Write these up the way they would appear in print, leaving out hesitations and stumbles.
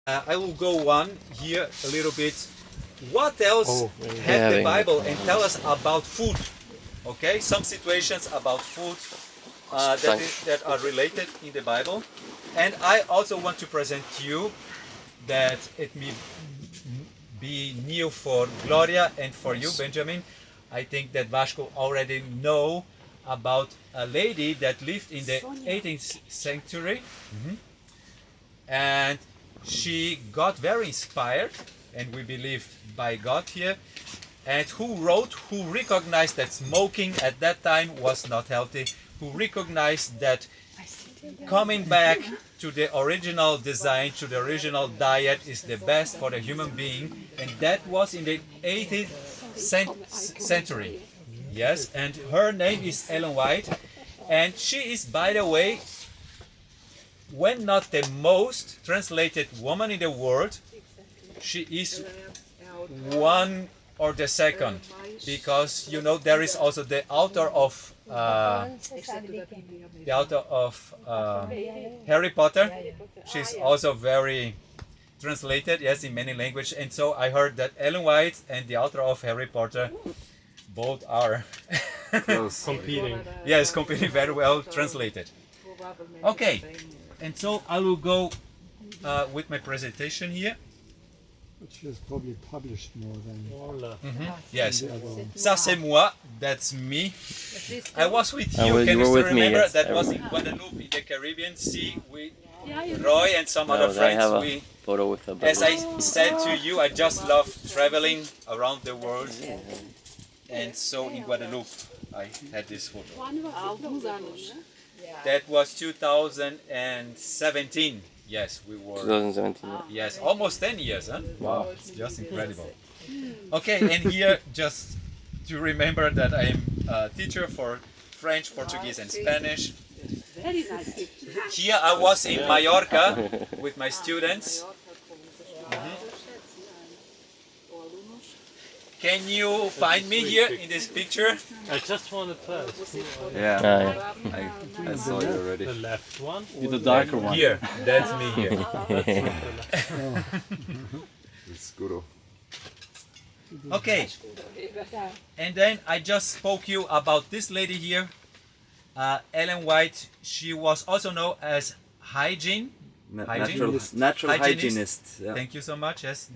I will go on here a little bit. What else have the Bible and tell us about food? Okay, some situations about food that are related in the Bible. And I also want to present to you that it may be new for Gloria and for you, Benjamin. I think that Vasco already know about a lady that lived in the 18th century. And she got very inspired, and we believe by God here, and who recognized that smoking at that time was not healthy, who recognized that coming back to the original design, to the original diet is the best for the human being, and that was in the 18th century. Yes, and her name is Ellen White, and she is, by the way, when not the most translated woman in the world, she is one or the second, because you know there is also the author of Harry Potter. She's also very translated, yes, in many languages. And so I heard that Ellen White and the author of Harry Potter both are competing. Yes, competing very well translated. Okay, and so I will go with my presentation here. But she has probably published more than Yes, the other one. ça c'est moi, that's me. I was with you, you can you were still with me, remember? yes, That I was in remember. Guadeloupe, in the Caribbean Sea, with Roy and some other I friends. have a We, photo with a as I balloon. said to you, I just love traveling around the world. And so in Guadeloupe, I had this photo. That was 2017. Yes, we were. 2017. Yes, almost 10 years, huh? Wow, it's just incredible. Okay, and here just to remember that I am a teacher for French, Portuguese and Spanish. Here I was in Mallorca with my students. Can you find me here in this picture? I just wanted to ask. Yeah. I saw it already. The left one? The darker one. Here, that's me here. It's good. Okay, and then I just spoke you about this lady here, Ellen White. She was also known as hygiene. Natural Hygienist. hygienist. Yeah. Thank you so much. Yes,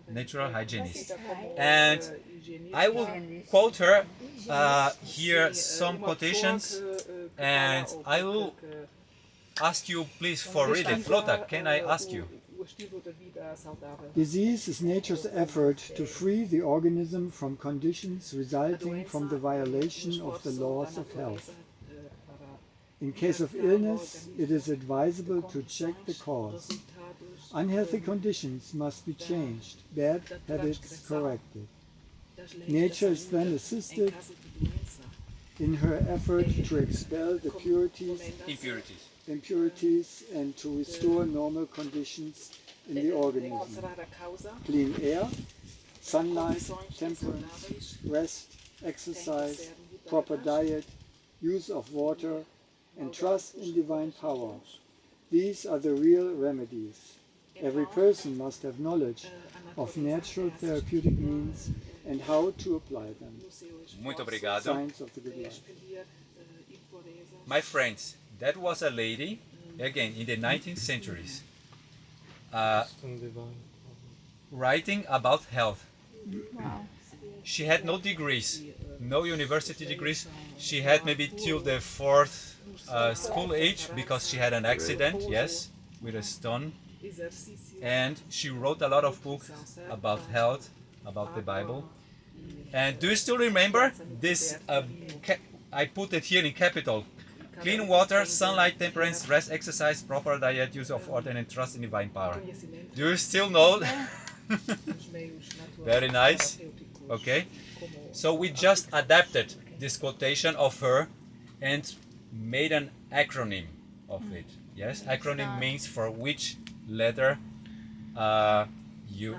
natural hygienist. And I will quote her here some quotations, and I will ask you please for reading. Flota, can I ask you? Disease is nature's effort to free the organism from conditions resulting from the violation of the laws of health. In case of illness, it is advisable to check the cause. Unhealthy conditions must be changed, bad habits corrected. Nature is then assisted in her effort to expel the impurities and to restore normal conditions in the organism. Clean air, sunlight, temperance, rest, exercise, proper diet, use of water, and trust in divine power. These are the real remedies. Every person must have knowledge of natural therapeutic means and how to apply them. Muito obrigado. Signs of the good life. My friends, that was a lady, again, in the 19th centuries, writing about health. She had no degrees, no university degrees. She had maybe till the fourth school age because she had an accident, yes, with a stone. And she wrote a lot of books about health, about the Bible. And do you still remember this? I put it here in capital. Clean water, sunlight, temperance, rest, exercise, proper diet, use of water, and trust in divine power. Do you still know? Very nice. Okay. So we just adapted this quotation of her and made an acronym of it. Yes, acronym means for which letter you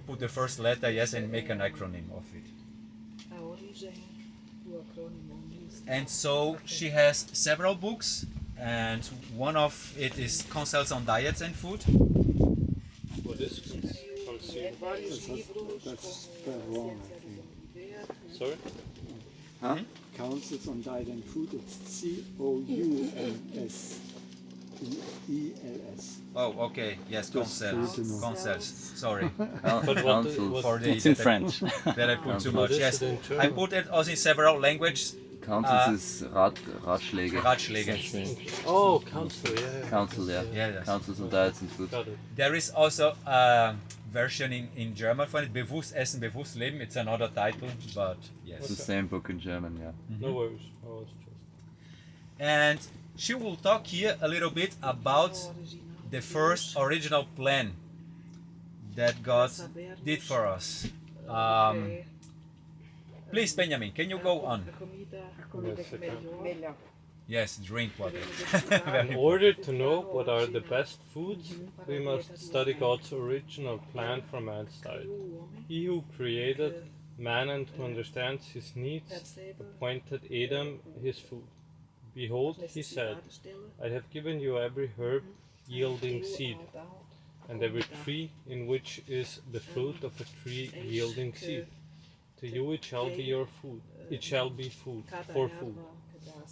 put the first letter, yes, and make an acronym of it. And so she has several books, and one of it is Counsels on Diets and Food. What is consumed? That's the wrong, I think. Sorry? Huh? Councils on diet and food, it's COUNSELS. Oh, okay. Yes, concerns. to know. Concerns. Sorry. But what, Council. For the It's in French. that I put too What much. is Yes. it in German? I put it also in several languages. Councils is Ratschläge. Ratschläge. Oh, council, yeah. Council, yeah. Yeah, yes. Councils on diets and food. Got it. There is also a version in German for it. Bewusst essen, bewusst leben. It's another title, but It's the yes. same book in German, yeah. No worries. I was just... And she will talk here a little bit about the first original plan that God did for us. Please, Benjamin, can you go on? Yes, drink water. In order to know what are the best foods, we must study God's original plan for man's diet. He who created man and who understands his needs appointed Adam his food. Behold, he said, I have given you every herb yielding seed, and every tree in which is the fruit of a tree yielding seed. To you it shall be your food. It shall be food for food.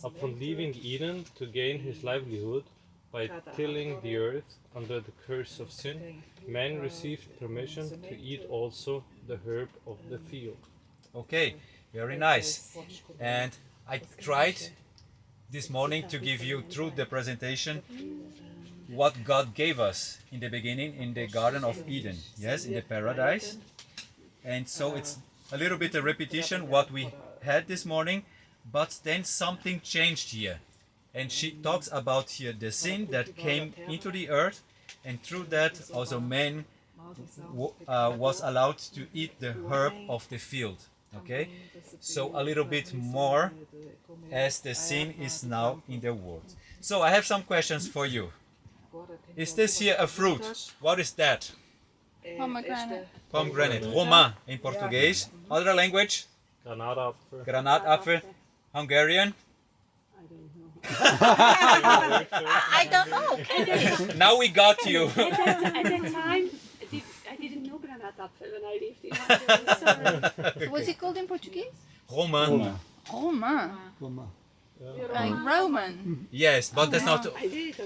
Upon leaving Eden to gain his livelihood by tilling the earth under the curse of sin, man received permission to eat also the herb of the field. Okay, very nice. And I tried this morning to give you through the presentation what God gave us in the beginning in the Garden of Eden, yes, in the paradise. And so it's a little bit a repetition what we had this morning, but then something changed here. And she talks about here the sin that came into the earth, and through that also man was allowed to eat the herb of the field. Okay, so a little bit more as the sin is now in the world. So I have some questions for you. Is this here a fruit? What is that? Pomegranate. Pomegranate. Romã in Portuguese. Other language? Granatapfel. Granatapfel. Hungarian. I don't know. Now we got you. At that time, I didn't know Granatapfel when I lived in Hungary. So What's it called in Portuguese? Romã. Roman. Like Roman. Yes, but that's not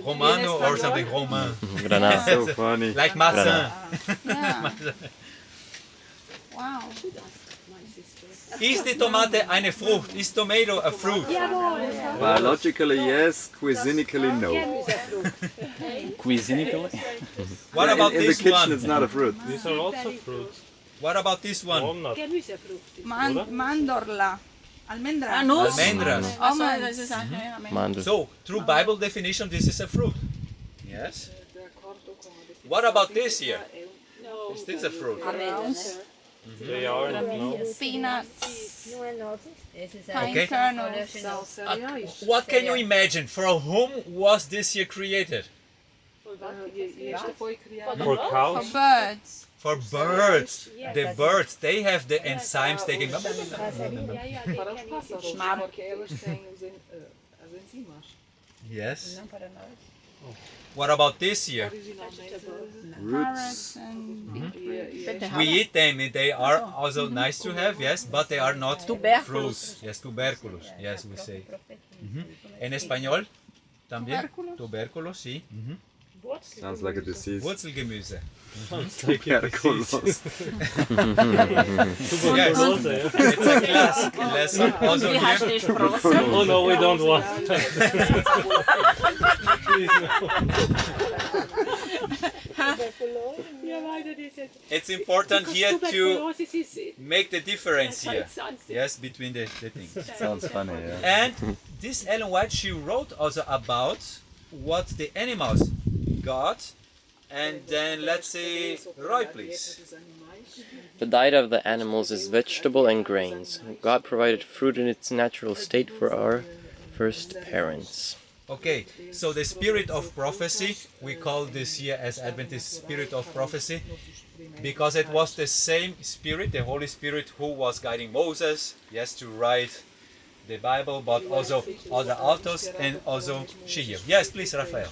Romano or something. Romã. Granada. So funny. Like maçã. Yeah. Wow. Is the tomate eine Frucht? Is tomato a fruit? Biologically yes, cuisinically no. Cuisinically. What about in the this kitchen one? it's not a fruit. These are also fruits. What about this one? Walnut. Mandorla. Almendra. Almendras. Almonds. Mandel. So, through Bible definition, this is a fruit. Yes. What about this here? Is this a fruit? They are no. Peanuts. Okay. Pine kernels. What can you imagine? For whom was this here created? For cows. For birds. For birds. The birds, they have the enzymes taking. Yes. What about this here? Carrots and We eat them. They are also nice to have, yes, but they are not fruits. Yes, tubérculos. Yes, we say. En español también. Tubérculos, sí. Sounds like a disease. Wurzelgemüse. Sounds like a disease. Yes. Tuberculose, yeah. It's a class lesson also here. Oh no, we don't want that. Please no. It's important here to make the difference here. Yes, between the things. Sounds funny, yeah. And this Ellen White, she wrote also about what the animals got. And then let's say, Roy, please. The diet of the animals is vegetable and grains. God provided fruit in its natural state for our first parents. Okay, so the spirit of prophecy, we call this here as Adventist spirit of prophecy, because it was the same spirit, the Holy Spirit, who was guiding Moses, yes, to write the Bible, but also other authors and also she here. Yes, please, Raphael.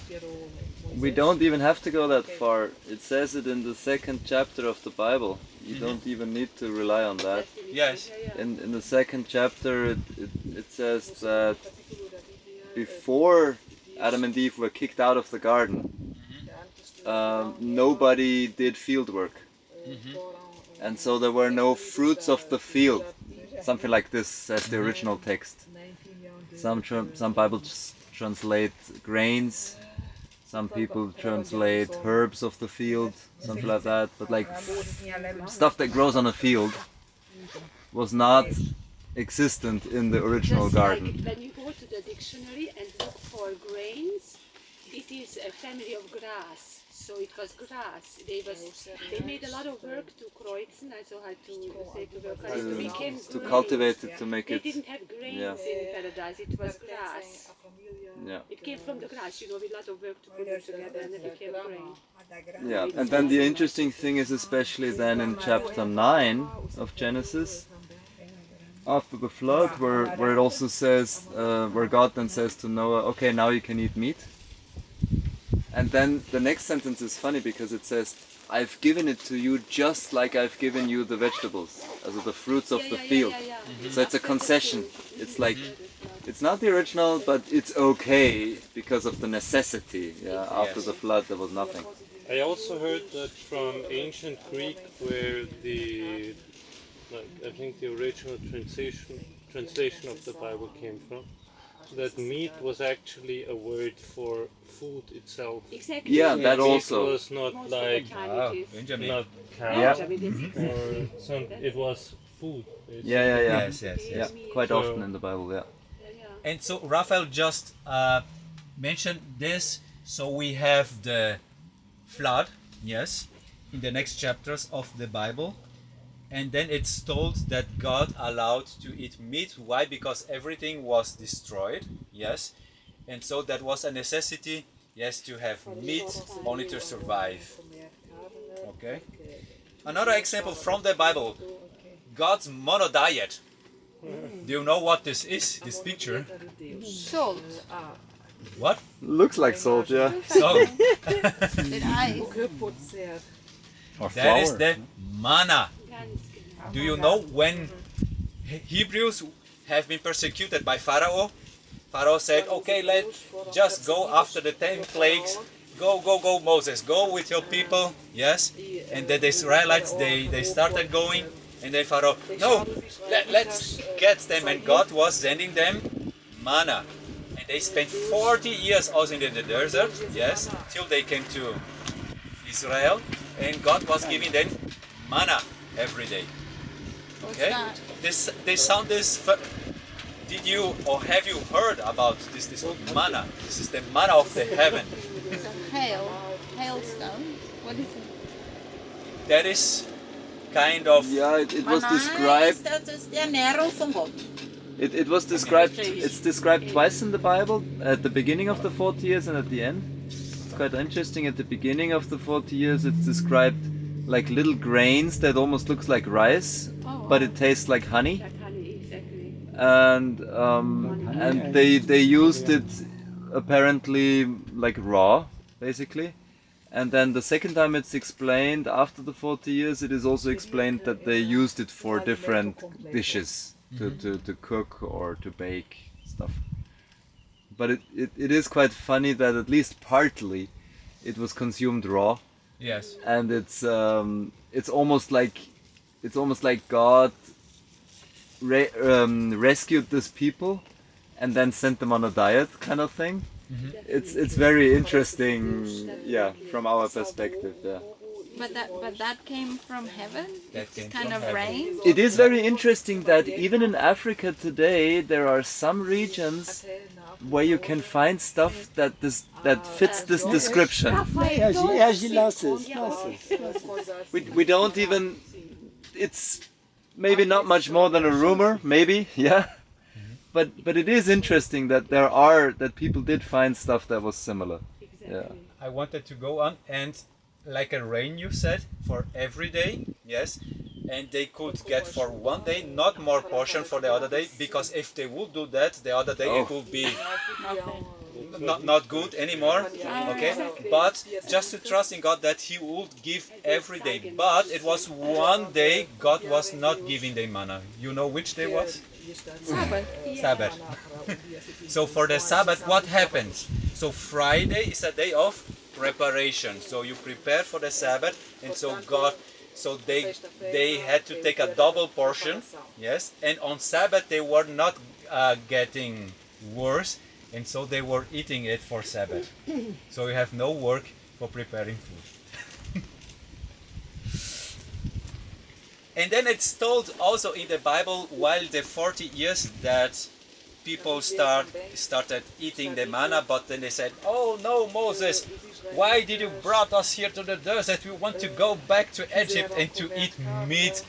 We don't even have to go that far. It says it in the 2nd chapter of the Bible. You don't even need to rely on that. Yes. In the 2nd chapter, it says that before Adam and Eve were kicked out of the garden, nobody did field work. And so there were no fruits of the field. Something like this says the original text. Some Bibles translate grains. Some people translate herbs of the field, something like that. But like stuff that grows on a field was not existent in the original Just garden. like when you go to the dictionary and look for grains, it is a family of grass. So it was grass. They made a lot of work to kreuzen, also how to say to work, it became To grains. cultivate it, to make They it. didn't have grains Yeah. in paradise, it was grass. Yeah. It came from the grass, with a lot of work to put it together and it became grain. Yeah, and then the interesting thing is especially then in chapter 9 of Genesis, after the flood, where it also says, where God then says to Noah, okay, now you can eat meat. And then the next sentence is funny because it says, I've given it to you just like I've given you the vegetables, also the fruits of the field. So it's a concession. It's like, it's not the original, but it's okay because of the necessity. Yeah, after the flood there was nothing. I also heard that from ancient Greek, where I think the original translation of the Bible came from, that meat was actually a word for food itself. Exactly. Yeah, that Meat also. was not Most like of the time it is. Benjamin. not Yeah. cow or some. It was food. basically. Yeah. Yes, yes, Yeah, yes. quite So- often in the Bible, yeah. And so Raphael just mentioned this. So we have the flood, yes, in the next chapters of the Bible. And then it's told that God allowed to eat meat. Why? Because everything was destroyed, yes. And so that was a necessity, yes, to have meat only to survive. Okay. Another example from the Bible, God's mono diet. Do you know what this is, this picture? Salt. What? Looks like salt, yeah. So, With ice. Or that is the manna. Do you know when Hebrews have been persecuted by Pharaoh? Pharaoh said, okay, let's just go after the 10 plagues. Go, Moses, go with your people. Yes. And then the Israelites, they started going. And then Pharaoh, no, let's get them. And God was sending them manna. And they spent 40 years also in the desert, yes, till they came to Israel. And God was giving them manna every day. Okay? They sound this. Did you or have you heard about this manna? This is the manna of the heaven. It's a hailstone. What is it? That is kind of. Yeah, it was described. Dat is de Ernährung von Gott. It was described. It's described twice in the Bible, at the beginning of the 40 years and at the end. It's quite interesting. At the beginning of the 40 years, it's described like little grains that almost looks like rice, but it tastes like honey. Like honey, exactly. And they used it apparently like raw, basically. And then the second time it's explained after the 40 years, it is also explained that they used it for different dishes to cook or to bake stuff. But it is quite funny that at least partly it was consumed raw. Yes. And it's almost like God rescued these people and then sent them on a diet kind of thing. It's very interesting, yeah, from our perspective. Yeah. But that came from heaven? That It's came kind from of heaven. rain? It is very interesting that even in Africa today there are some regions where you can find stuff that fits this description. Lass es. We don't even. It's maybe not much more than a rumor, maybe, yeah. But it is interesting that that people did find stuff that was similar. Yeah. I wanted to go on and like a rain you said for every day, yes, and they could get for one day not more portion for the other day, because if they would do that the other day it would be not good anymore. Okay, but just to trust in God that He would give every day. But it was one day God was not giving the manna. You know which day was? Sabbath. So for the Sabbath, what happens? So Friday is a day of preparation. So you prepare for the Sabbath, and so they had to take a double portion, yes. And on Sabbath they were not getting worse, and so they were eating it for Sabbath. So you have no work for preparing food. And then it's told also in the Bible, while the 40 years that people started eating the manna, but then they said, "Oh no, Moses, why did you brought us here to the desert? We want to go back to Egypt and to eat meat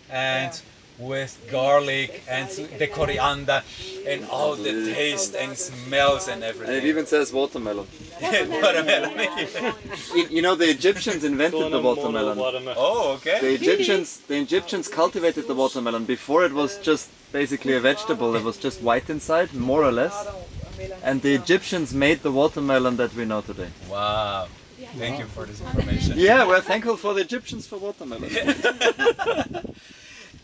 and with garlic and the coriander and all the taste and smells and everything." And it even says watermelon. Watermelon. You know, the Egyptians invented the watermelon. Oh, okay. The Egyptians cultivated the watermelon. Before it was just basically a vegetable. It was just white inside, more or less. And the Egyptians made the watermelon that we know today. Wow. Thank you for this information. Yeah, we're thankful for the Egyptians for watermelon.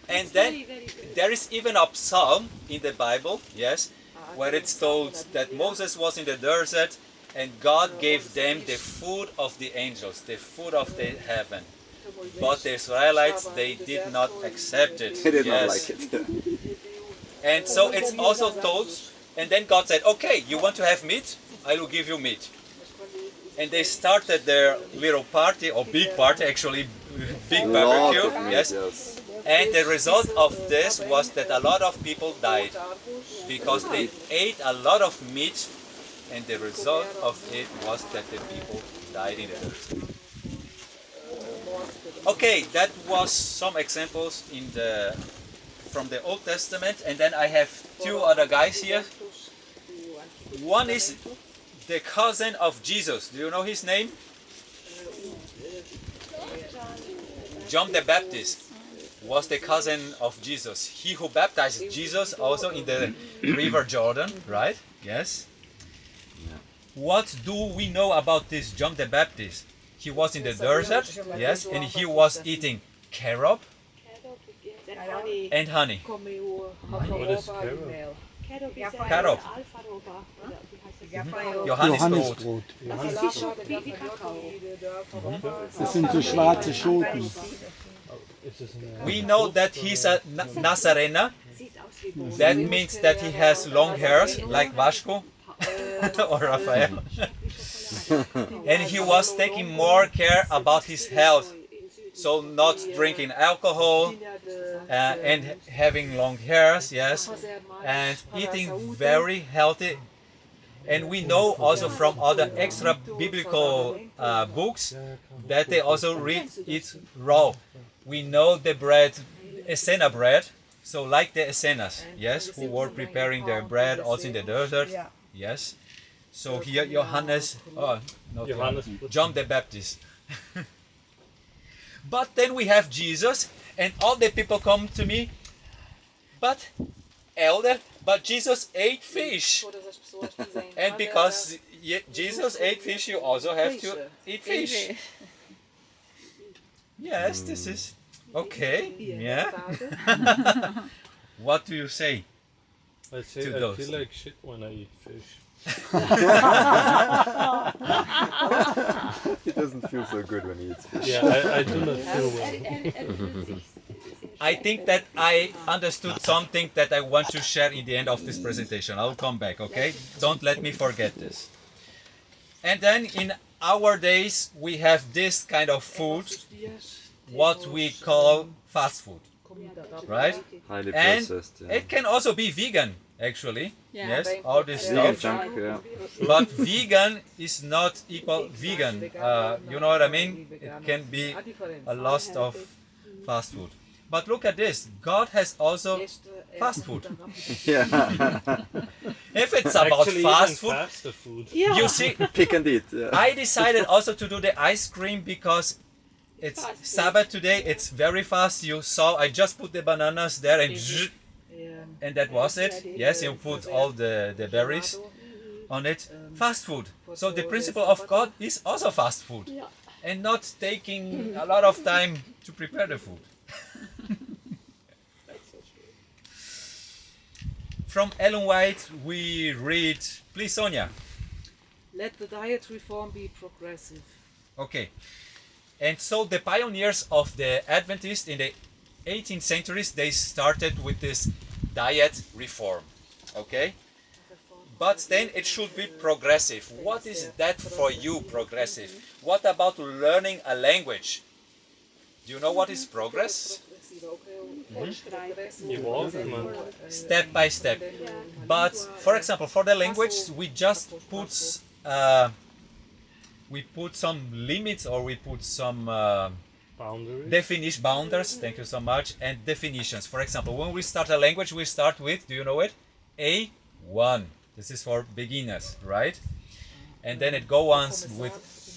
And then there is even a psalm in the Bible, yes, where it's told that Moses was in the desert and God gave them the food of the angels, the food of the heaven. But the Israelites, they did not accept it. They did not Yes. like it. And so it's also told, and then God said, "Okay, you want to have meat? I will give you meat." And they started their little party, or big party actually, big Lot barbecue, of meat, yes. And the result of this was that a lot of people died because they ate a lot of meat, and the result of it was that the people died in the desert. Okay, that was some examples from the Old Testament, and then I have two other guys here. One is the cousin of Jesus. Do you know his name? John the Baptist was the cousin of Jesus. He who baptized Jesus also in the river Jordan, right? Yes. What do we know about this John the Baptist? He was in the desert, yes, and he was eating carob and honey. What is carob? Carob. Johannisbrot. Das sind so schwarze Schoten. We know that he's a Nazarena. That means that he has long hairs like Vasco or Raphael. And he was taking more care about his health. So not drinking alcohol and having long hairs, yes, and eating very healthy. And we know also from other extra biblical books that they also eat raw. We know the bread, Essena bread, so like the Essenas, yes, who were preparing their bread also in the desert, yes. So here John the Baptist. But then we have Jesus, and all the people come to me, but Jesus ate fish. And because Jesus ate fish, you also have to eat fish. Yes, this is okay. Yeah. What do you say? I say To I those. feel like shit when I eat fish. He doesn't feel so good when he eats fish. Yeah, I do not feel well. I think that I understood something that I want to share in the end of this presentation. I'll come back, okay? Don't let me forget this. And then in our days, we have this kind of food, what we call fast food, right? Highly And processed. Yeah. it can also be vegan, actually. Yeah. Yes, all this Vegan stuff. junk, yeah. But vegan is not equal vegan. You know what I mean? It can be a loss of fast food. But look at this. God has also fast food. Yeah. If it's about Actually, fast even food, faster food. you see, Pick and eat. Yeah. I decided also to do the ice cream because it's Sabbath today. It's very fast. You saw, I just put the bananas there and that was it. Yes, you put all the berries. on it fast food. So the principle of God is also fast food, and not taking a lot of time to prepare the food. From Ellen White we read, please Sonia. Let the diet reform be progressive. Okay. And so the pioneers of the Adventists in the 18th centuries, they started with this diet reform. Okay? But then it should be progressive. What is that for you, progressive? What about learning a language? Do you know what is progress? Evolvement. Step by step. But for example, for the language, we just put some limits, or we put some boundaries, thank you so much, and definitions. For example, when we start a language, we start with, do you know it? A1. This is for beginners, right? And then it goes on with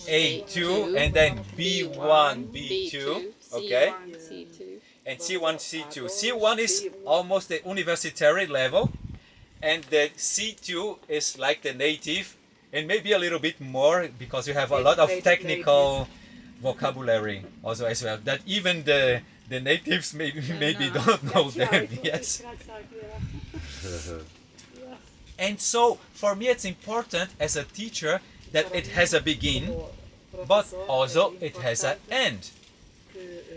A2, and then B1, B2, okay? C2. And C1, C2. C1 is almost the university level, and the C2 is like the native, and maybe a little bit more, because you have a lot of technical vocabulary also as well, that even the natives maybe don't know them. Yes. And so for me it's important as a teacher that it has a begin, but also it has an end.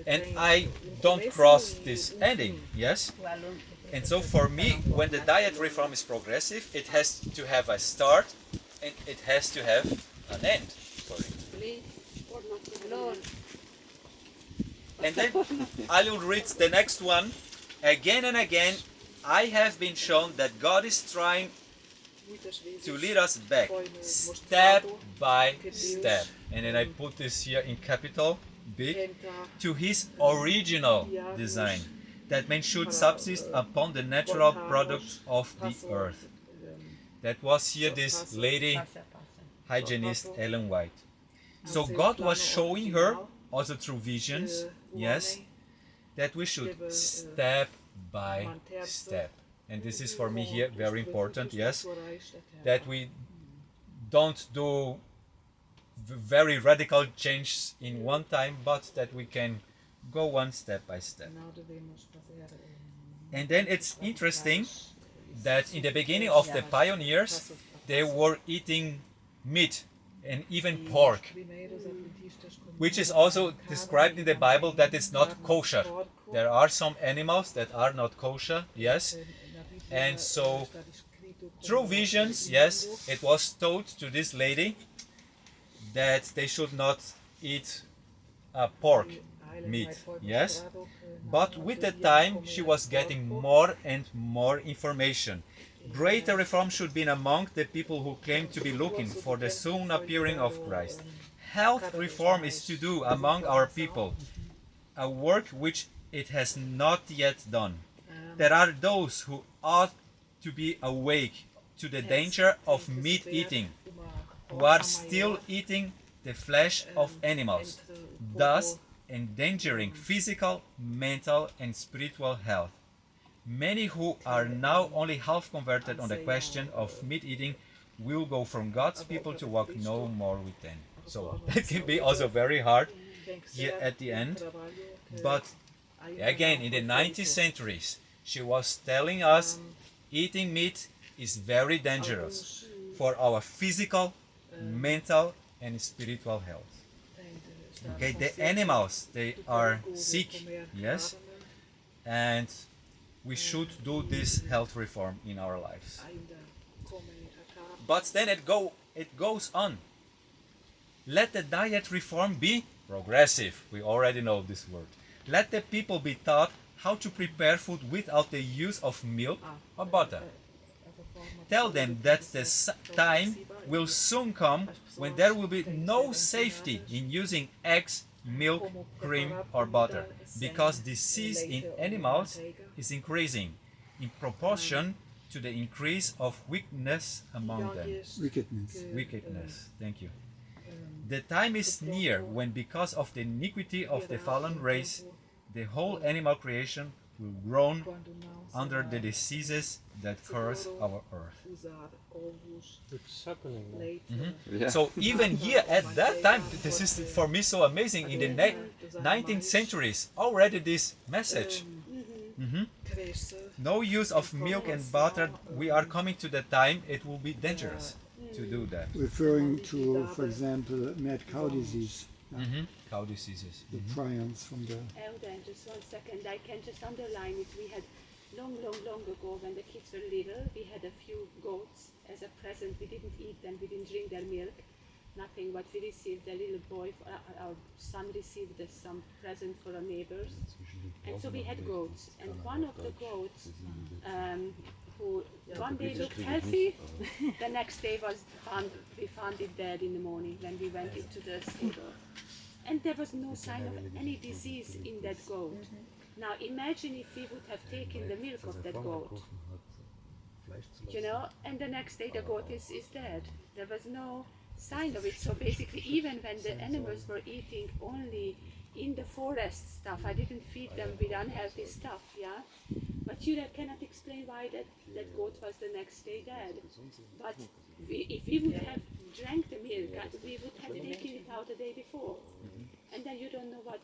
And I don't cross this ending, yes? And so for me, when the diet reform is progressive, it has to have a start and it has to have an end. Sorry. And then I will read the next one. Again and again, I have been shown that God is trying to lead us back, step by step. And then I put this here in capital big, to his original design, that man should subsist upon the natural products of the earth. That was here this lady hygienist Ellen White. So God was showing her, also through visions, yes, that we should step by step. And this is for me here very important, yes, that we don't do very radical change in one time, but that we can go one step by step. And then it's interesting that in the beginning of the pioneers, they were eating meat and even pork, which is also described in the Bible that it's not kosher. There are some animals that are not kosher, yes, and so through visions, yes, it was told to this lady that they should not eat pork meat, yes, but with the time she was getting more and more information. Greater reform should be among the people who claim to be looking for the soon appearing of Christ. Health reform is to do among our people, a work which it has not yet done. There are those who ought to be awake to the danger of meat eating, who are still eating the flesh of animals, thus endangering physical, mental, and spiritual health. Many who are now only half converted on the question of meat eating will go from God's people to walk no more with them. So that can be also very hard here at the end. But again, in the 19th centuries, she was telling us eating meat is very dangerous for our physical, mental, and spiritual health. Okay, the animals, they are sick, yes, and we should do this health reform in our lives. But then it goes on. Let the diet reform be progressive. We already know this word. Let the people be taught how to prepare food without the use of milk or butter. Tell them that the time will soon come when there will be no safety in using eggs, milk, cream or butter, because disease in animals is increasing in proportion to the increase of weakness among them. Wickedness. Thank you. The time is near when, because of the iniquity of the fallen race, the whole animal creation will groan under the diseases that curse our earth. It's happening now. Yeah. So even here at that time, this is for me so amazing. In the 19th centuries, already this message. No use of milk and butter. We are coming to the time it will be dangerous to do that. Referring to, for example, mad cow disease, Cow diseases. the prions from the Elder, just 1 second, I can just underline it. We had long ago, when the kids were little, we had a few goats as a present. We didn't eat them, we didn't drink their milk, nothing, but we received, a little boy, our son received some present for our neighbors. And so we had goats, and one of the goats, who one day looked healthy, the next day we found it dead in the morning when we went into the stable. And there was no sign of any disease in that goat. Now imagine if we would have taken the milk of that goat, you know, and the next day the goat is dead. There was no sign of it. So basically, even when the animals were eating only in the forest stuff, I didn't feed them with unhealthy stuff, yeah? But you cannot explain why that goat was the next day dead. But if we would have drank the milk, we would have taken it out the day before. And then you don't know what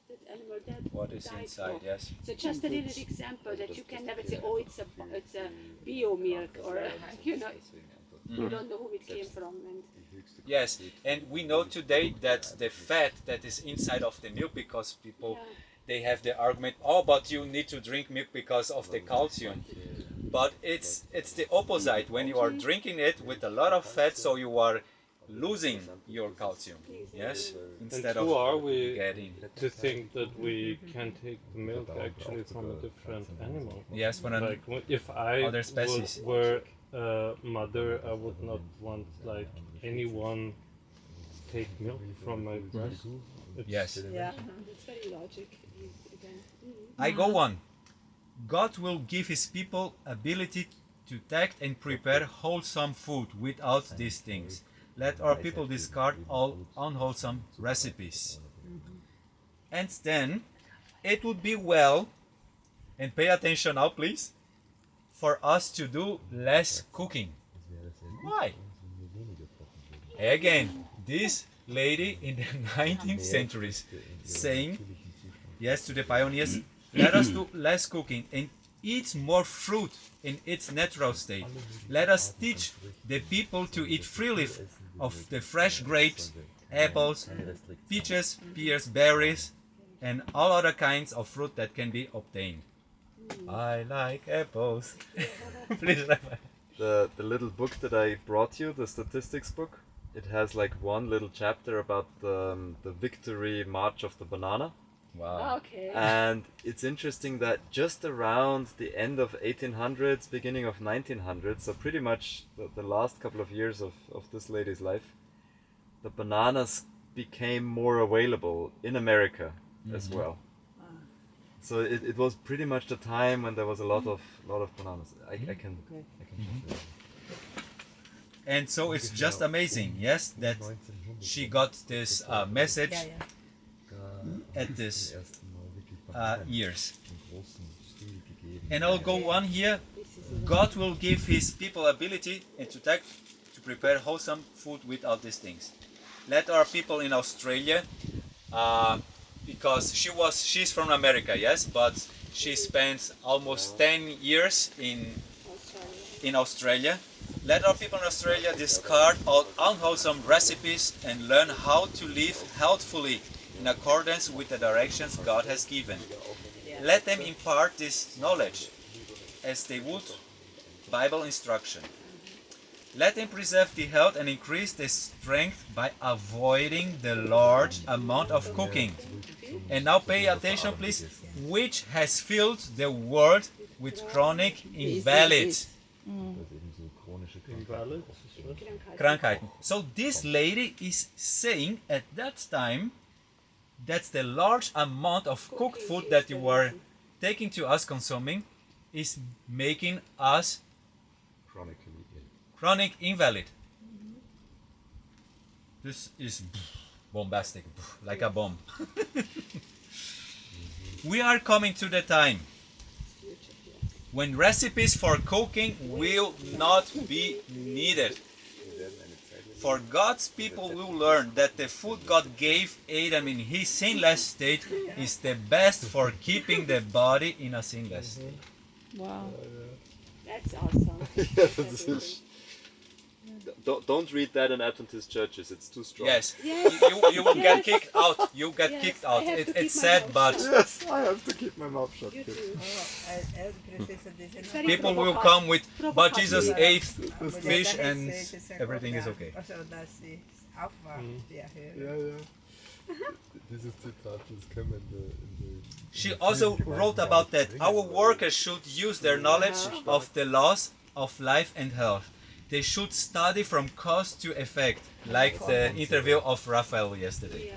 that animal What is died inside, for. yes. So just a little example that you can never say, oh, it's a bio milk, or you know, you don't know who it came from. And Yes, and we know today that the fat that is inside of the milk, because people, they have the argument, oh, but you need to drink milk because of the calcium. But it's the opposite. When you are drinking it with a lot of fat, so you are losing your calcium, yes, instead And who are we getting. to think that we can take the milk actually from a different animal? Yes, from Like if I other species. were a mother, I would not want like anyone take milk from my breast. It's- Yes. yeah, that's very logic. Again. I go on. God will give his people ability to tact and prepare wholesome food without these things. Let our people discard all unwholesome recipes. And then it would be well, and pay attention now please, for us to do less cooking. Why? Again, this lady in the 19th centuries saying yes to the pioneers, let us do less cooking and eat more fruit in its natural state. Let us teach the people to eat freely of the fresh grapes, apples, peaches, pears, berries, and all other kinds of fruit that can be obtained. I like apples. Please, Rabbi. The little book that I brought you, the statistics book, it has like one little chapter about the victory march of the banana. Wow. Okay. And it's interesting that just around the end of 1800s, beginning of 1900s, so pretty much the last couple of years of this lady's life, the bananas became more available in America as well. So it was pretty much the time when there was a lot of bananas. I can And so it's just amazing, yes, that she got this message at this years. And I'll go on here. God will give his people ability and to prepare wholesome food without these things. Let our people in Australia, because she's from America, yes, but she spent almost 10 years in Australia. Let our people in Australia discard all unwholesome recipes and learn how to live healthfully in accordance with the directions God has given. Let them impart this knowledge as they would Bible instruction. Let them preserve the health and increase the strength by avoiding the large amount of cooking. And now pay attention please, which has filled the world with chronic invalids. Krankheiten. So this lady is saying at that time that's the large amount of cooked food that you are taking to us consuming is making us chronic invalid. This is bombastic, like a bomb. We are coming to the time when recipes for cooking will not be needed. For God's people will learn that the food God gave Adam in his sinless state is the best for keeping the body in a sinless state. Wow. That's awesome. Don't read that in Adventist churches. It's too strong. Yes, Yes. you will get kicked out. You get Yes, kicked out. I have to It's keep my sad, mouth but Yes, I have to keep my mouth shut. You too. people will come with, but Jesus ate fish and everything is okay. Dieses Zitat, das können wir in der She also wrote about that our workers should use their knowledge of the laws of life and health. They should study from cause to effect, like the interview of Raphael yesterday.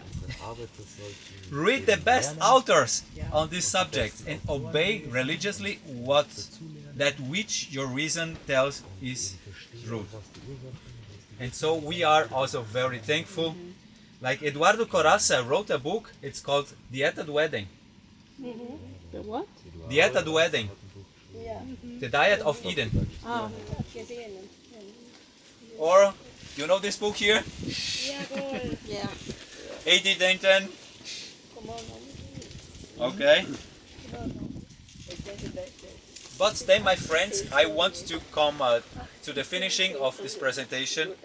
Read the best authors on this subject and obey religiously that which your reason tells is truth. And so we are also very thankful. Like Eduardo Corazza wrote a book, it's called Dieta do Éden. The what? Dieta do Éden. The Diet of Eden. Or, you know this book here? Yeah. A.D. Denton. Okay. But then, my friends, I want to come to the finishing of this presentation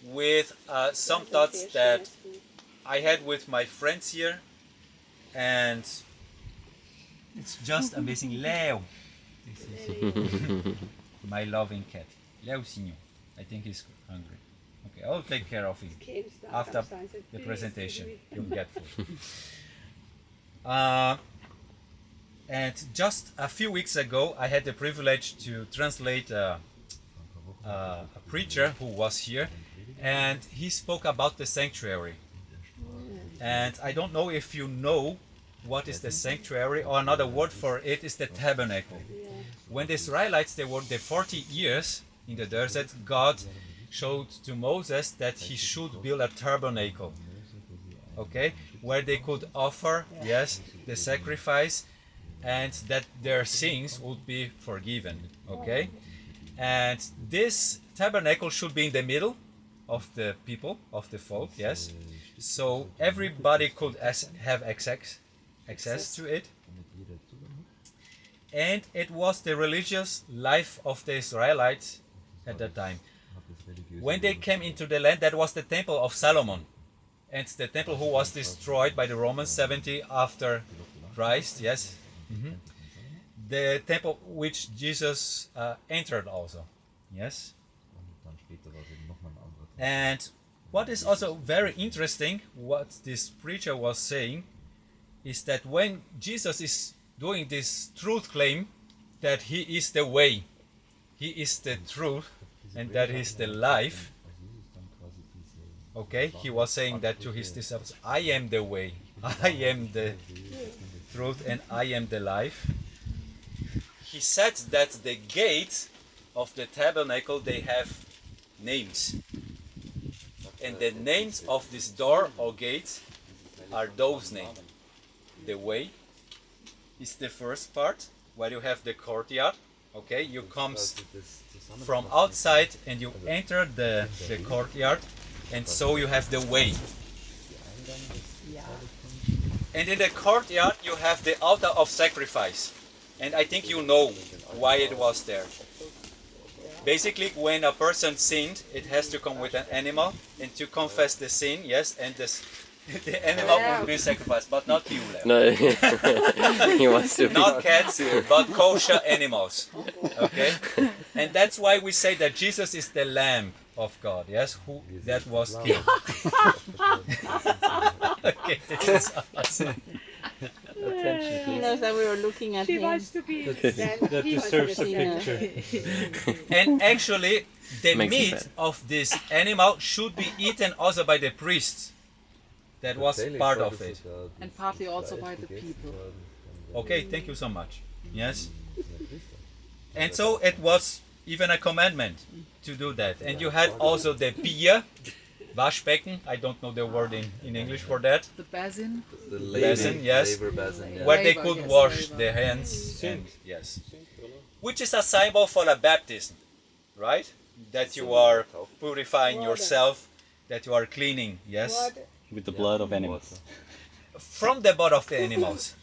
with some thoughts that I had with my friends here, and it's just amazing. Leo, this is my loving cat, Leo Signon. I think he's hungry. Okay, I'll take care of him after the presentation. You'll get food. And just a few weeks ago, I had the privilege to translate a preacher who was here, and he spoke about the sanctuary. And I don't know if you know what is the sanctuary, or another word for it is the tabernacle. When the Israelites, they were the 40 years in the desert, God showed to Moses that he should build a tabernacle, okay, where they could offer, yes, the sacrifice, and that their sins would be forgiven, okay. And this tabernacle should be in the middle of the people, of the folk, yes, so everybody could have access to it. And it was the religious life of the Israelites at that time. When they came into the land, that was the temple of Solomon, and the temple who was destroyed by the Romans 70 after Christ, yes. The temple which Jesus entered also, yes. And what is also very interesting, what this preacher was saying, is that when Jesus is doing this truth claim that he is the way, he is the truth, and that he is the life, okay, he was saying that to his disciples, I am the way, I am the truth, and I am the life. He said that the gates of the tabernacle, they have names, and the names of this door or gates are those names. The way is the first part, where you have the courtyard, okay, you come from outside and you enter the courtyard, and so you have the way. And in the courtyard you have the altar of sacrifice, and I think you know why it was there. Basically, when a person sinned, it has to come with an animal and to confess the sin, yes, and the animal will be sacrificed, but not you, Leo. No, he wants to be. Not cats, but kosher animals. Okay? And that's why we say that Jesus is the Lamb of God, yes, who that was killed. Okay, this is awesome. He knows that we were looking at She him. wants to be that deserves a picture. And actually, the Makes it meat better. of this animal should be eaten also by the priests. That was part of it. And partly also by the people. Okay, thank you so much. Yes. And so it was even a commandment to do that. And you had also the beer, Waschbecken, I don't know the word in English for that. The basin. The Basin, yes. labor basin, yeah. Where they Labor, could yes, wash labor. their hands. And, yes. which is a symbol for a baptism, right? That you are purifying yourself, that you are cleaning, yes? With the blood of animals. From the blood of the animals,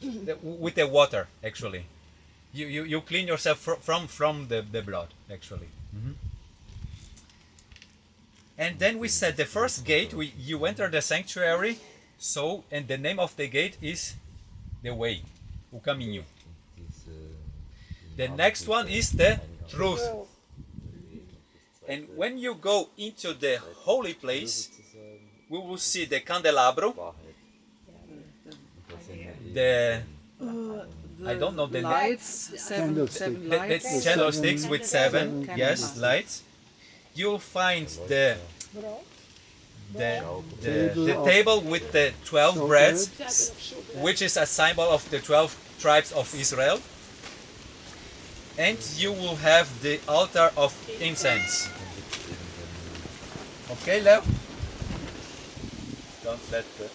with the water, actually. You clean yourself from the blood, actually. And then we said the first gate, you enter the sanctuary, so, and the name of the gate is the way, o caminho. The next one is the truth. And when you go into the holy place, we will see the candelabro, I don't know the lights, seven lights. the candlesticks with seven, yes, lights. You'll find the table with the 12 breads, which is a symbol of the 12 tribes of Israel. And you will have the altar of incense. Okay, Leo? Don't let the...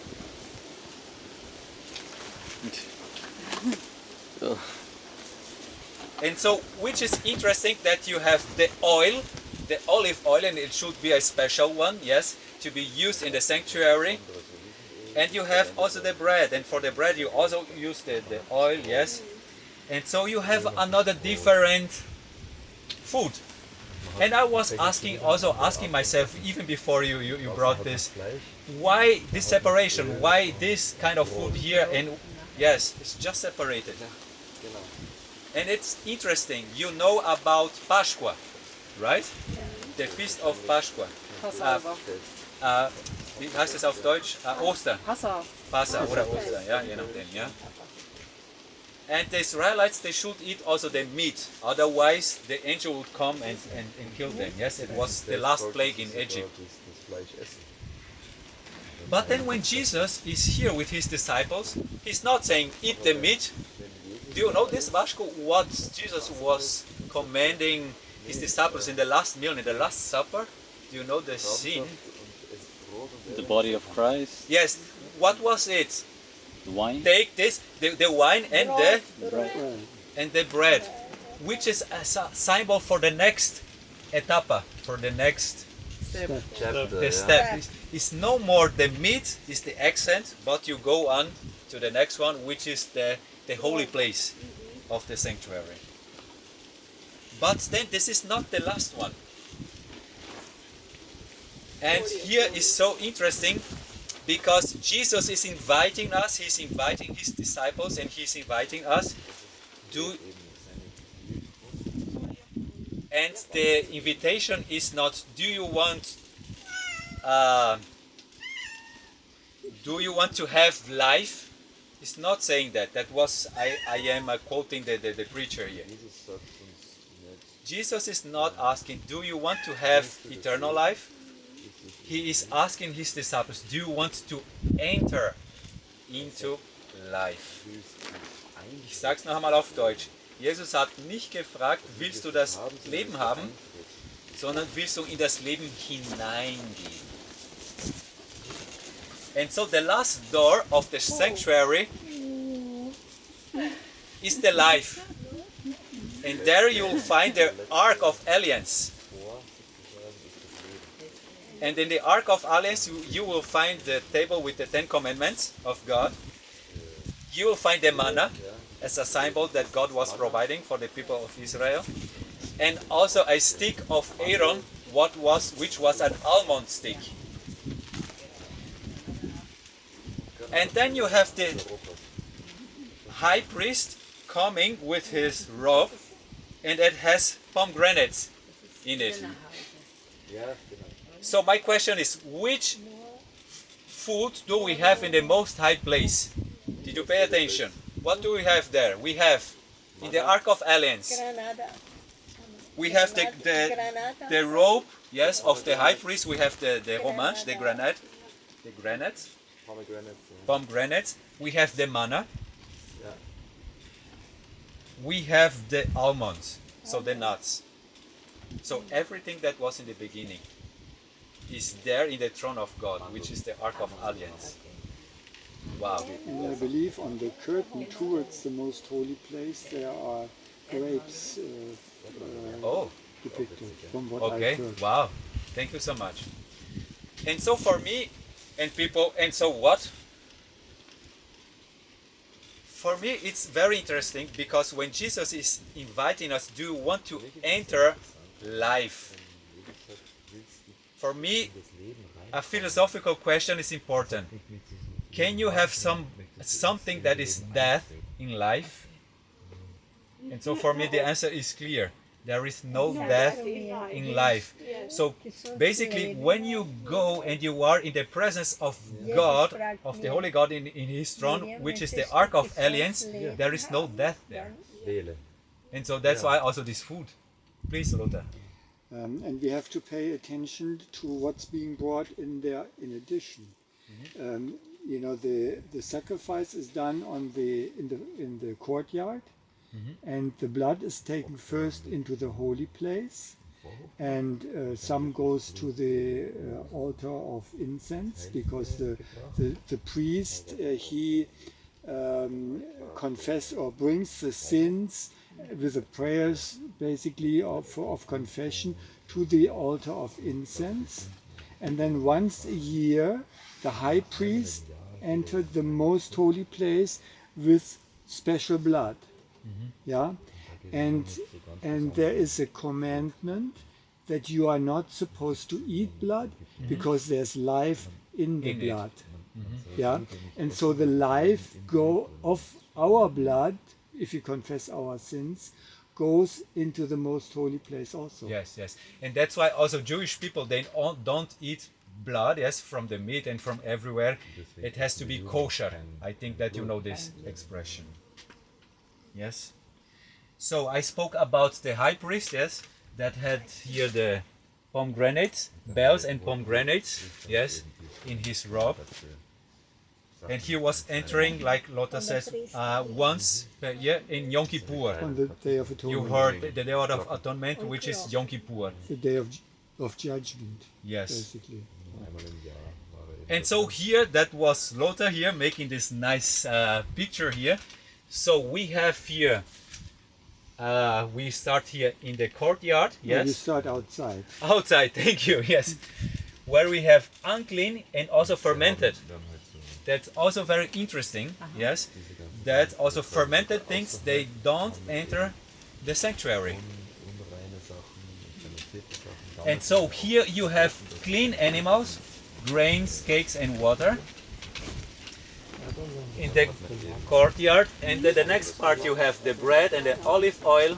And so, which is interesting that you have the oil, the olive oil, and it should be a special one, yes, to be used in the sanctuary. And you have also the bread, and for the bread you also use the oil, yes. And so you have another different food. And I was asking myself, even before you brought this, why this separation? Why this kind of food here? And yes, it's just separated. And it's interesting, you know about Pascha, right? The feast of Pascha. Wie heißt es auf Deutsch? Ostern. Passa oder Ostern, ja, je nachdem, ja. And the Israelites, they should eat also the meat, otherwise the angel would come and kill them. Yes, it was the last plague in Egypt. But then when Jesus is here with his disciples, he's not saying, eat the meat. Do you know this, Vasco, what Jesus was commanding his disciples in the last meal, in the Last Supper? Do you know the scene? The body of Christ. Yes, what was it? The wine. Take this, the wine and the bread, which is a symbol for the next etapa, for the next step. It's no more the meat, is the accent, but you go on to the next one, which is the holy place of the sanctuary. But then this is not the last one. And here is so interesting, because Jesus is inviting us, he's inviting his disciples, and he's inviting us to... And the invitation is not, do you want to have life? It's not saying that. That was, I am quoting the preacher here. Jesus is not asking, do you want to have eternal life? He is asking his disciples, do you want to enter into life? Ich sag's noch einmal auf Deutsch. Jesus hat nicht gefragt, willst du das Leben haben, sondern willst du in das Leben hineingehen? And so the last door of the sanctuary is the life. And there you will find the Ark of Alliance. And in the Ark of Alliance you will find the table with the 10 Commandments of God. You will find the manna as a symbol that God was providing for the people of Israel. And also a stick of Aaron, which was an almond stick. And then you have the high priest coming with his robe, and it has pomegranates in it. So my question is, which food do we have in the Most High place? Did you pay attention? What do we have there? We have in the Ark of Alliance, we have the robe, yes, of the high priest. We have the homage, the pomegranates. We have the manna. We have the almonds, so the nuts. So everything that was in the beginning is there in the throne of God, which is the Ark of Alliance. Wow. And I believe on the curtain towards the most holy place there are grapes Oh, depicted, from what okay. I've heard. Wow. Thank you so much. And so for me and people, and so what? For me, it's very interesting because when Jesus is inviting us, do you want to enter life? For me, a philosophical question is important. Can you have something that is death in life? And so for me, the answer is clear. There is no death in life. So basically, when you go and you are in the presence of God, of the Holy God in His throne, which is the Ark of Alliance, there is no death there. And so that's why also this food. Please, Lothar. And we have to pay attention to what's being brought in there in addition. You know, the sacrifice is done in the courtyard. And the blood is taken first into the holy place, and some goes to the altar of incense, because the priest he confess or brings the sins with the prayers basically of confession to the altar of incense, and then once a year the high priest entered the most holy place with special blood. Yeah, and there is a commandment that you are not supposed to eat blood because there's life in the blood. Yeah, and so the life of our blood, if you confess our sins, goes into the most holy place also. Yes, yes, and that's why also Jewish people, they don't eat blood, yes, from the meat and from everywhere. It has to be kosher. I think that you know this expression. Yes. So I spoke about the high priest, yes, that had here the pomegranates, bells and pomegranates, yes, in his robe. And he was entering, like Lothar says, once per year in Yom Kippur. On the Day of Atonement. You heard the Day of Atonement, which is Yom Kippur. The Day of Judgment, yes, basically. And so here, that was Lothar here making this nice picture here. So we have here, we start here in the courtyard, yes? You start outside. Outside, thank you, yes. Where we have unclean and also fermented. That's also very interesting, yes? That also fermented things, they don't enter the sanctuary. And so here you have clean animals, grains, cakes and water in the courtyard, and then the next part you have the bread and the olive oil,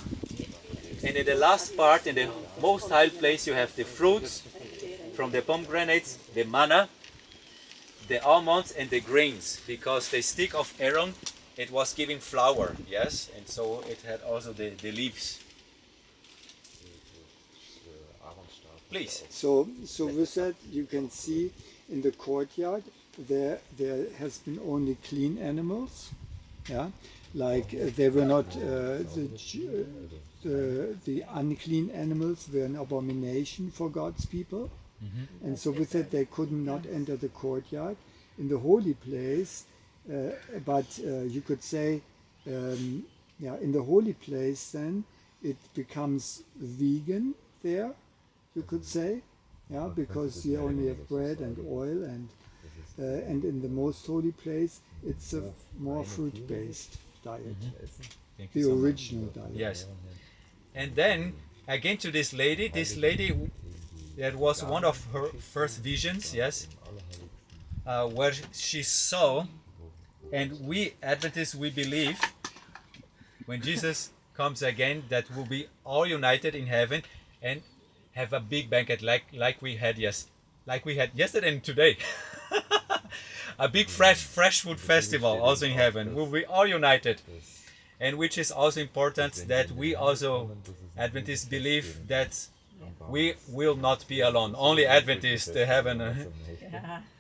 and in the last part, in the most high place, you have the fruits from the pomegranates, the manna, the almonds and the grains, because the stick of Aaron, it was giving flour, yes, and so it had also the leaves. Please. So with that you can see in the courtyard there has been only clean animals, yeah, like they were not the unclean animals were an abomination for God's people, and so with that they could not enter the courtyard in the holy place, but you could say yeah, in the holy place then it becomes vegan there, you could say, yeah, because you only have bread and oil, and in the most holy place it's a more fruit-based diet, the original diet. Yes. And then again to this lady that was one of her first visions, yes, where she saw, and we Adventists, we believe when Jesus comes again that we'll be all united in heaven and have a big banquet like we had yesterday and today. A big fresh food festival also in heaven. We'll be all united. And which is also important that we also Adventists believe that we will not be alone. Only Adventists heaven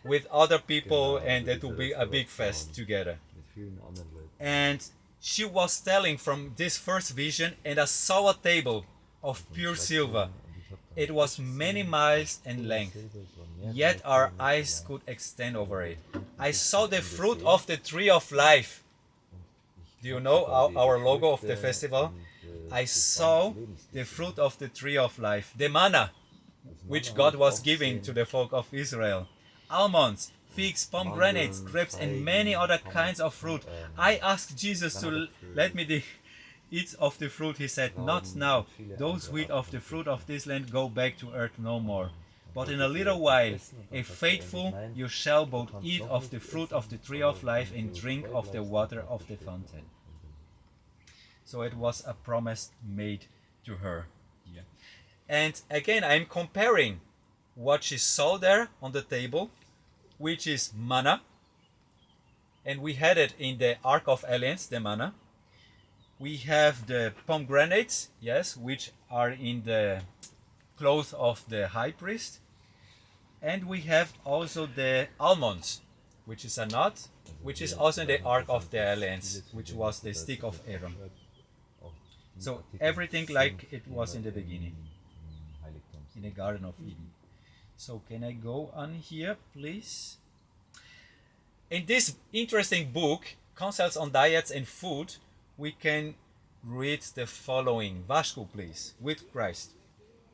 with other people, and it will be a big fest together. And she was telling from this first vision, and I saw a table of pure silver. It was many miles in length, yet our eyes could extend over it. I saw the fruit of the tree of life. Do you know our logo of the festival? I saw the fruit of the tree of life, the manna, which God was giving to the folk of Israel. Almonds, figs, pomegranates, grapes, and many other kinds of fruit. I asked Jesus to let me eat of the fruit. He said, "Not now. Those who eat of the fruit of this land go back to earth no more. But in a little while, if faithful, you shall both eat of the fruit of the tree of life and drink of the water of the fountain." So it was a promise made to her. Yeah. And again, I'm comparing what she saw there on the table, which is manna. And we had it in the Ark of Alliance, the manna. We have the pomegranates, yes, which are in the clothes of the high priest. And we have also the almonds, which is a nut, which is also in the Ark of the Alliance, which was the stick of Aaron. So everything like it was in the beginning, in the Garden of Eden. So can I go on here, please? In this interesting book, Counsels on Diets and Food, we can read the following. Vasco, please, with Christ.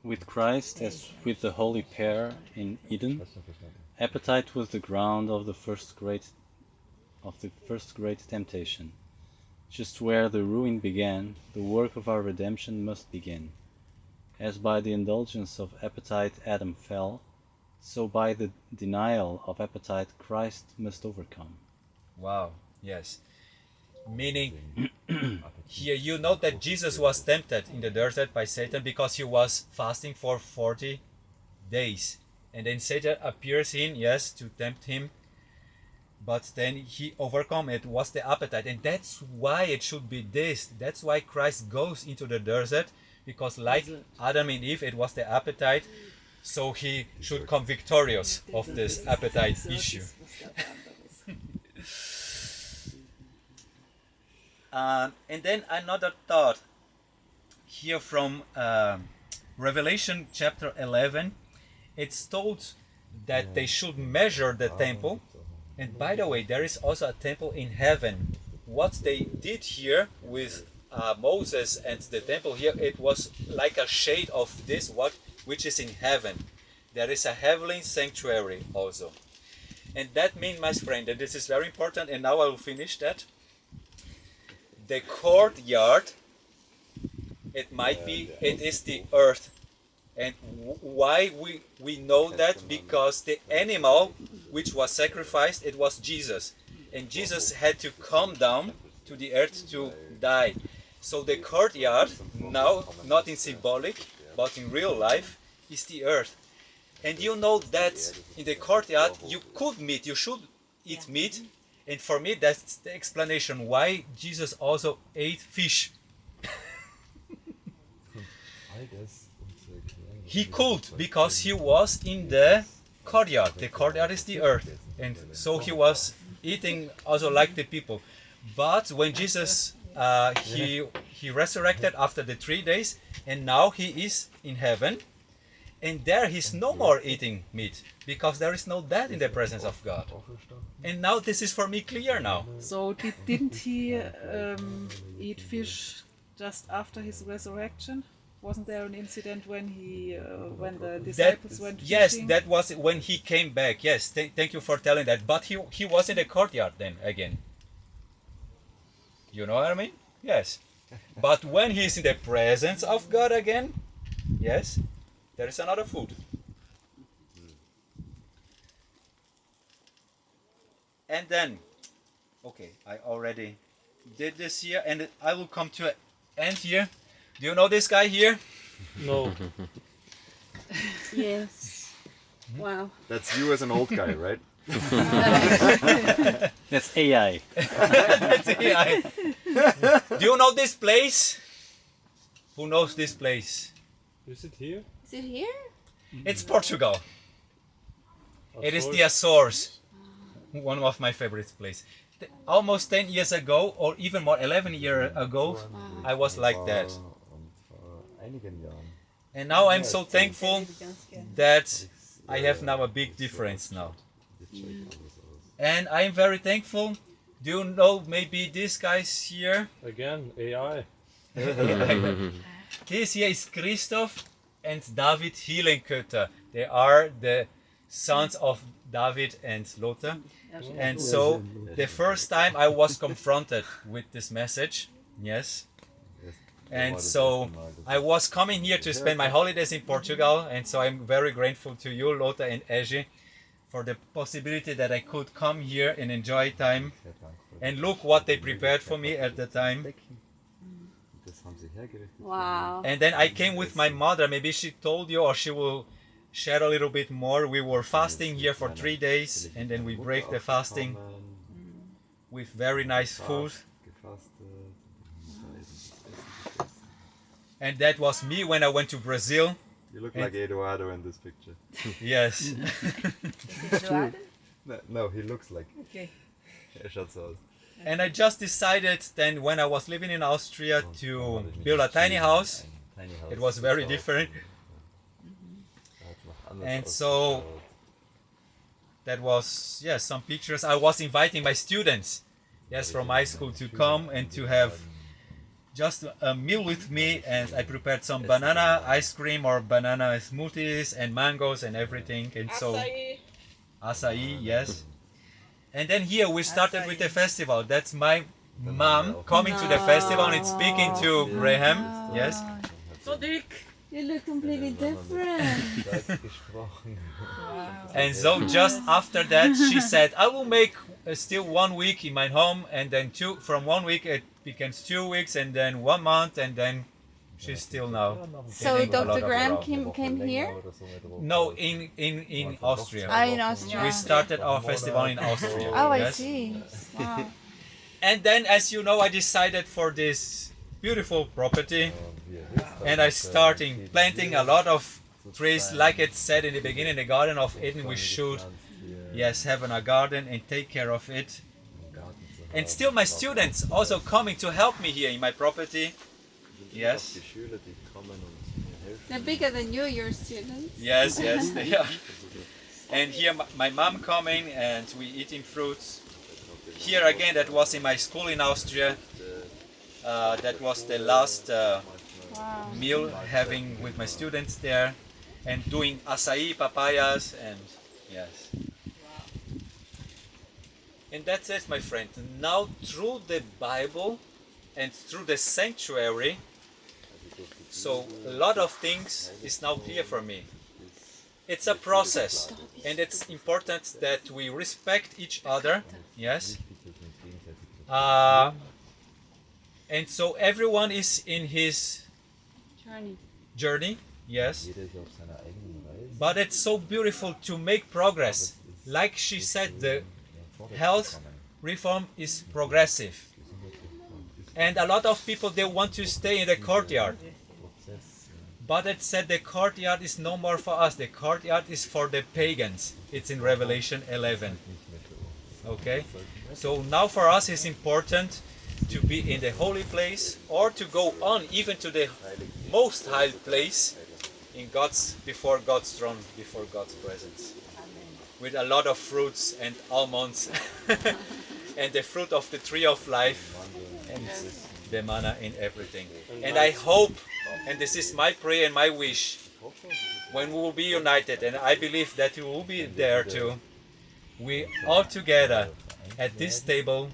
With Christ, as with the holy pair in Eden, appetite was the ground of the first great temptation. Just where the ruin began, the work of our redemption must begin. As by the indulgence of appetite Adam fell, so by the denial of appetite Christ must overcome. Wow, yes. Meaning, here you note that Jesus was tempted in the desert by Satan because he was fasting for 40 days. And then Satan appears in, yes, to tempt him. But then he overcome it, was the appetite. And that's why it should be this. That's why Christ goes into the desert. Because like Adam and Eve, it was the appetite. So he should come victorious of this appetite issue. And then another thought here from Revelation chapter 11. It's told that they should measure the temple. And by the way, there is also a temple in heaven. What they did here with Moses and the temple here, it was like a shade of this, which is in heaven. There is a heavenly sanctuary also. And that means, my friend, that this is very important, and now I will finish that. The courtyard, it is the earth. And why we know that? Because the animal which was sacrificed, it was Jesus. And Jesus had to come down to the earth to die. So the courtyard, now, not in symbolic, but in real life, is the earth. And you know that in the courtyard you should eat meat. And for me, that's the explanation why Jesus also ate fish. He could, because he was in the courtyard. The courtyard is the earth. And so he was eating also like the people. But when Jesus, he resurrected after the 3 days, and now he is in heaven. And there he's no more eating meat, because there is no death in the presence of God. And now this is for me clear now. So didn't he eat fish just after his resurrection? Wasn't there an incident when when the disciples went fishing? Yes, that was when he came back. Yes, thank you for telling that. But he was in the courtyard then again. You know what I mean? Yes. But when he's in the presence of God again, yes, there is another food. And then, okay, I already did this here, and I will come to an end here. Do you know this guy here? No. Yes. Wow. That's you as an old guy, right? That's AI. That's AI. Do you know this place? Who knows this place? Is it here? Is it here? It's Portugal. It is the Azores. One of my favorite places. Almost 10 years ago, or even more, 11 years ago, I was like that. And now I'm so thankful that I have now a big difference now. And I'm very thankful. Do you know maybe these guys here? Again, AI. This here is Christoph and David Hielenkötter. They are the sons of David and Lothar. And so the first time I was confronted with this message, yes. And so I was coming here to spend my holidays in Portugal, and so I'm very grateful to you, Lothar and Egi, for the possibility that I could come here and enjoy time. And look what they prepared for me at the time. Wow. And then I came with my mother. Maybe she told you, or she will share a little bit more. We were fasting here for 3 days, and then we break the fasting with very nice food. And that was me when I went to Brazil. You look like Eduardo in this picture. Yes. No, he looks like. Okay. Er schaut so aus. And I just decided then, when I was living in Austria, to build a tiny house. It was very different. And so that was, yes, some pictures. I was inviting my students, yes, from high school to come and to have just a meal with me, and I prepared some banana ice cream or banana smoothies and mangoes and everything. And so acai, yes. And then here we started with the festival. That's my mom coming to the festival and speaking to Graham. Yes. You look completely different. And so just after that, she said, I will make still 1 week in my home, and then from 1 week it becomes 2 weeks, and then 1 month, and then she's still now. So Dr. Graham came here? No, in Austria. In Austria. We started our festival in Austria. Oh, I yes. see. Wow. And then, as you know, I decided for this beautiful property, and I started planting a lot of trees. Like it said in the beginning, the Garden of Eden, we should, yes, have a garden and take care of it. And still my students also coming to help me here in my property. Yes. They're bigger than you, your students. Yes, yes, they are. And here my mom coming, and we eating fruits. Here again, that was in my school in Austria. That was the last meal having with my students there, and doing acai, papayas, and yes. And that's it, my friend. Now through the Bible and through the sanctuary, so a lot of things is now clear for me. It's a process, and it's important that we respect each other, yes. And so everyone is in his journey, yes. But it's so beautiful to make progress. Like she said, the health reform is progressive. And a lot of people, they want to stay in the courtyard. But it said the courtyard is no more for us. The courtyard is for the pagans. It's in Revelation 11. Okay? So now for us it's important to be in the holy place, or to go on even to the most high place in before God's throne, before God's presence. With a lot of fruits and almonds and the fruit of the tree of life and the manna in everything. And I hope, and this is my prayer and my wish, when we will be united, and I believe that you will be there too, we all together at this table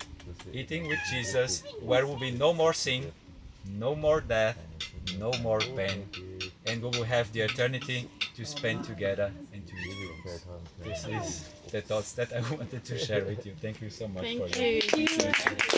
eating with Jesus, where there will be no more sin, no more death, no more pain, and we will have the eternity to spend together and to live. This is the thoughts that I wanted to share with you. Thank you so much for that. Thank you.